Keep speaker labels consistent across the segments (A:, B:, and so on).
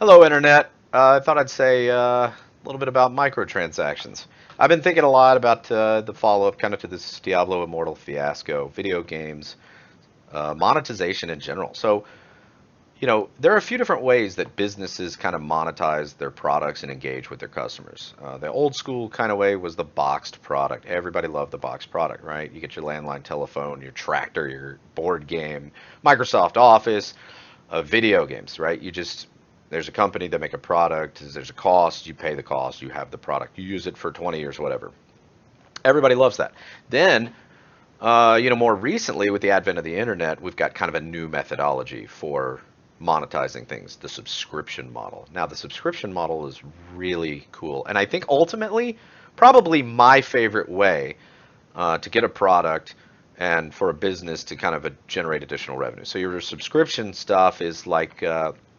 A: Hello, Internet. I thought I'd say a little bit about microtransactions. I've been thinking a lot about the follow-up kind of to this Diablo Immortal fiasco, video games, monetization in general. So, there are a few different ways that businesses kind of monetize their products and engage with their customers. The old school kind of way was the boxed product. Everybody loved the boxed product, right? You get your landline telephone, your tractor, your board game, Microsoft Office, video games, right? There's a company that make a product, there's a cost, you pay the cost, you have the product, you use it for 20 years, whatever. Everybody loves that. Then, more recently with the advent of the internet, we've got kind of a new methodology for monetizing things, the subscription model. Now, the subscription model is really cool, and I think ultimately, probably my favorite way to get a product and for a business to kind of generate additional revenue. So your subscription stuff is like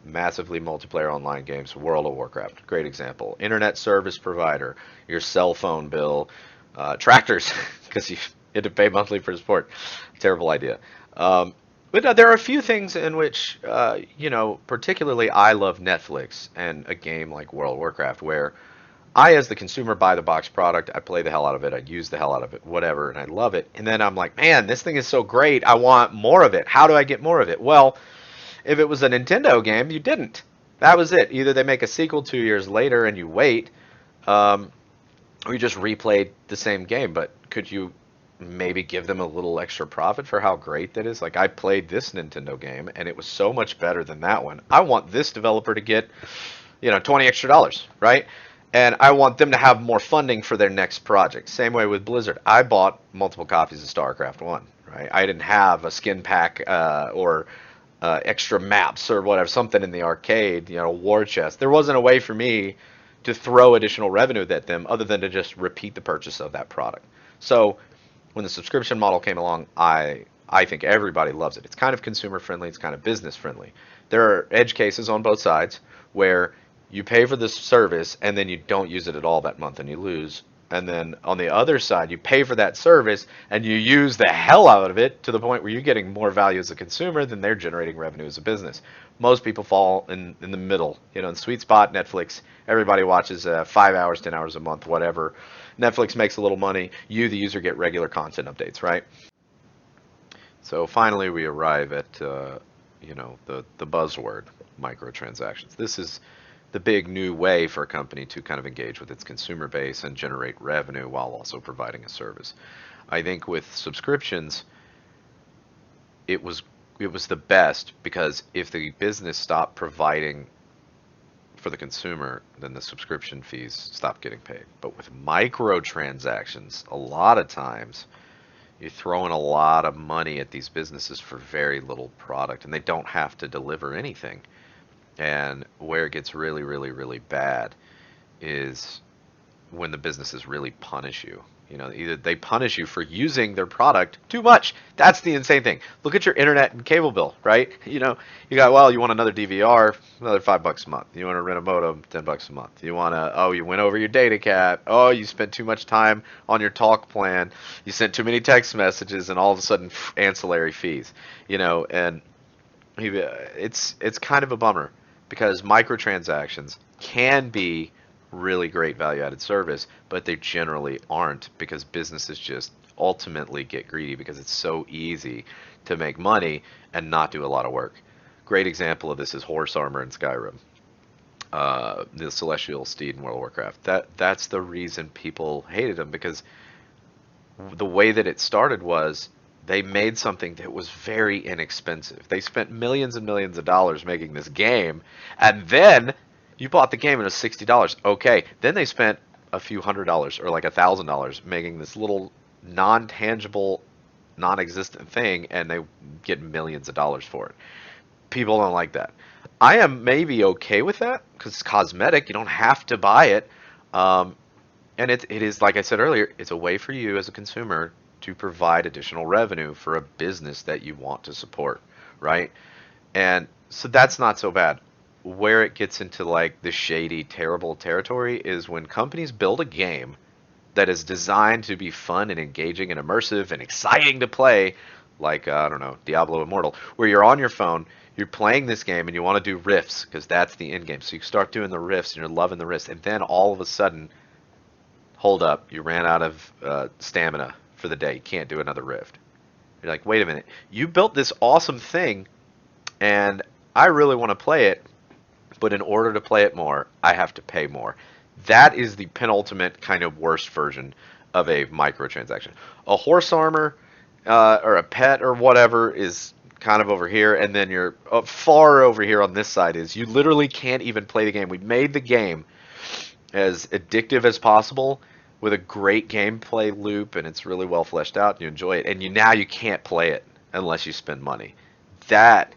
A: massively multiplayer online games, World of Warcraft, great example. Internet service provider, your cell phone bill, tractors, because you had to pay monthly for support. Terrible idea. But there are a few things in which, particularly I love Netflix and a game like World of Warcraft, where I, as the consumer, buy the box product. I play the hell out of it. I use the hell out of it, whatever, and I love it. And then I'm like, man, this thing is so great. I want more of it. How do I get more of it? Well, if it was a Nintendo game, you didn't. That was it. Either they make a sequel 2 years later and you wait, um, or you just replayed the same game. But could you maybe give them a little extra profit for how great that is? Like, I played this Nintendo game and it was so much better than that one. I want this developer to get 20 extra dollars, right? And I want them to have more funding for their next project. Same way with Blizzard. I bought multiple copies of StarCraft 1, right? I didn't have a skin pack or extra maps or whatever, something in the arcade, war chest. There wasn't a way for me to throw additional revenue at them other than to just repeat the purchase of that product. So when the subscription model came along, I think everybody loves it. It's kind of consumer friendly, it's kind of business friendly. There are edge cases on both sides where you pay for this service and then you don't use it at all that month and you lose. And then on the other side, you pay for that service and you use the hell out of it to the point where you're getting more value as a consumer than they're generating revenue as a business. Most people fall in the middle, in sweet spot. Netflix, everybody watches 5 hours, 10 hours a month, whatever. Netflix makes a little money. You, the user, get regular content updates, right? So finally, we arrive at the buzzword, microtransactions. This is the big new way for a company to kind of engage with its consumer base and generate revenue while also providing a service. I think with subscriptions, it was the best because if the business stopped providing for the consumer, then the subscription fees stop getting paid. But with microtransactions, a lot of times you're throwing a lot of money at these businesses for very little product, and they don't have to deliver anything. And where it gets really, really, really bad is when the businesses really punish you. Either they punish you for using their product too much. That's the insane thing. Look at your internet and cable bill, right? You got, well, you want another DVR, another $5 a month. You want to rent a modem, $10 a month. You want to, oh, you went over your data cap. Oh, you spent too much time on your talk plan. You sent too many text messages, and all of a sudden, ancillary fees. And it's kind of a bummer because microtransactions can be really great value added service, but they generally aren't because businesses just ultimately get greedy because it's so easy to make money and not do a lot of work. Great example of this is horse armor in Skyrim, the celestial steed in World of Warcraft. That's the reason people hated them, because the way that it started was they made something that was very inexpensive. They spent millions and millions of dollars making this game, and then you bought the game and it was $60. Okay, then they spent a few $100s or like $1,000 making this little non-tangible, non-existent thing, and they get millions of dollars for it. People don't like that. I am maybe okay with that because it's cosmetic. You don't have to buy it. Um, and it is, like I said earlier, it's a way for you as a consumer to provide additional revenue for a business that you want to support, right? And so that's not so bad. Where it gets into like the shady, terrible territory is when companies build a game that is designed to be fun and engaging and immersive and exciting to play, like I don't know, Diablo Immortal, where you're on your phone, you're playing this game, and you want to do rifts because that's the end game. So you start doing the rifts, and you're loving the rifts, and then all of a sudden, hold up, you ran out of stamina for the day. You can't do another rift. You're like, wait a minute, you built this awesome thing, and I really want to play it, but in order to play it more, I have to pay more. That is the penultimate kind of worst version of a microtransaction. A horse armor or a pet or whatever is kind of over here, and then you're far over here on this side is you literally can't even play the game. We made the game as addictive as possible with a great gameplay loop, and it's really well fleshed out, and you enjoy it, and now you can't play it unless you spend money. That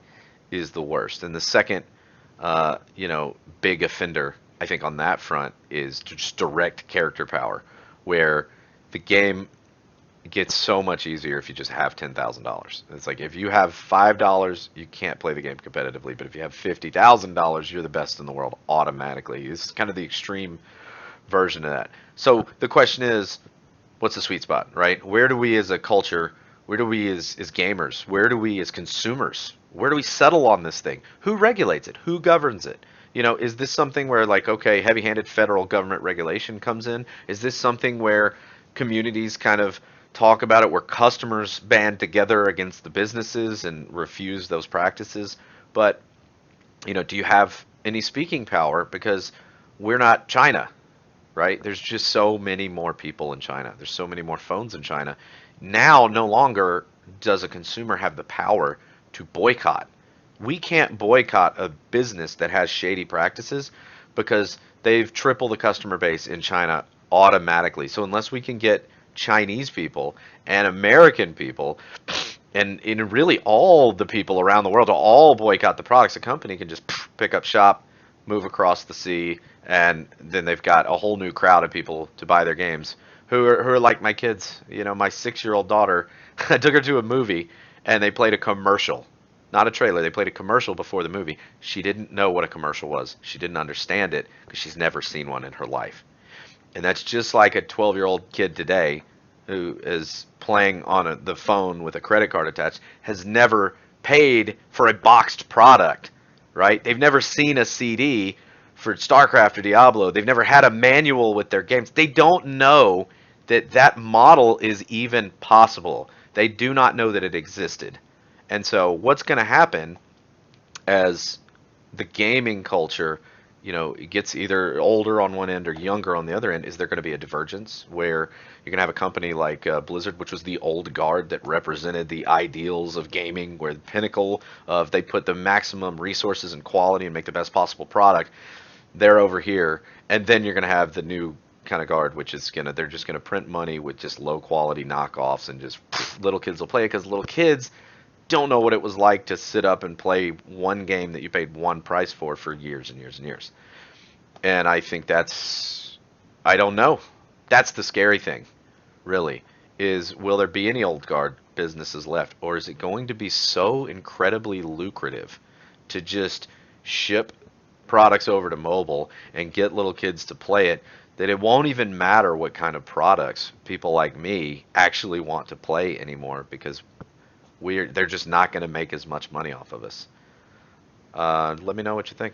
A: is the worst. And the second big offender, I think, on that front is just direct character power, where the game gets so much easier if you just have $10,000. It's like if you have $5, you can't play the game competitively, but if you have $50,000, you're the best in the world automatically. It's kind of the extreme version of that. So the question is, what's the sweet spot, right? Where do we as a culture, where do we as gamers, where do we as consumers, where do we settle on this thing? Who regulates it? Who governs it? Is this something where like, okay, heavy-handed federal government regulation comes in? Is this something where communities kind of talk about it, where customers band together against the businesses and refuse those practices? But, do you have any speaking power? Because we're not China, right? There's just so many more people in China. There's so many more phones in China. Now, no longer does a consumer have the power to boycott. We can't boycott a business that has shady practices because they've tripled the customer base in China automatically. So unless we can get Chinese people and American people and in really all the people around the world to all boycott the products, the company can just pick up shop, move across the sea, and then they've got a whole new crowd of people to buy their games who are like my kids. My 6-year-old daughter, I took her to a movie and they played a commercial, not a trailer. They played a commercial before the movie. She didn't know what a commercial was. She didn't understand it because she's never seen one in her life. And that's just like a 12-year-old kid today who is playing on the phone with a credit card attached, has never paid for a boxed product, right? They've never seen a CD for StarCraft or Diablo. They've never had a manual with their games. They don't know that that model is even possible. They do not know that it existed. And so what's going to happen as the gaming culture, it gets either older on one end or younger on the other end, is there going to be a divergence where you're going to have a company like Blizzard, which was the old guard that represented the ideals of gaming, where the pinnacle of they put the maximum resources and quality and make the best possible product. They're over here, and then you're going to have the new kind of guard, which is they're just going to print money with just low quality knockoffs, and just little kids will play it because little kids don't know what it was like to sit up and play one game that you paid one price for years and years and years. And I think I don't know. That's the scary thing, really, is will there be any old guard businesses left, or is it going to be so incredibly lucrative to just ship products over to mobile and get little kids to play it that it won't even matter what kind of products people like me actually want to play anymore because they're just not going to make as much money off of us. Let me know what you think.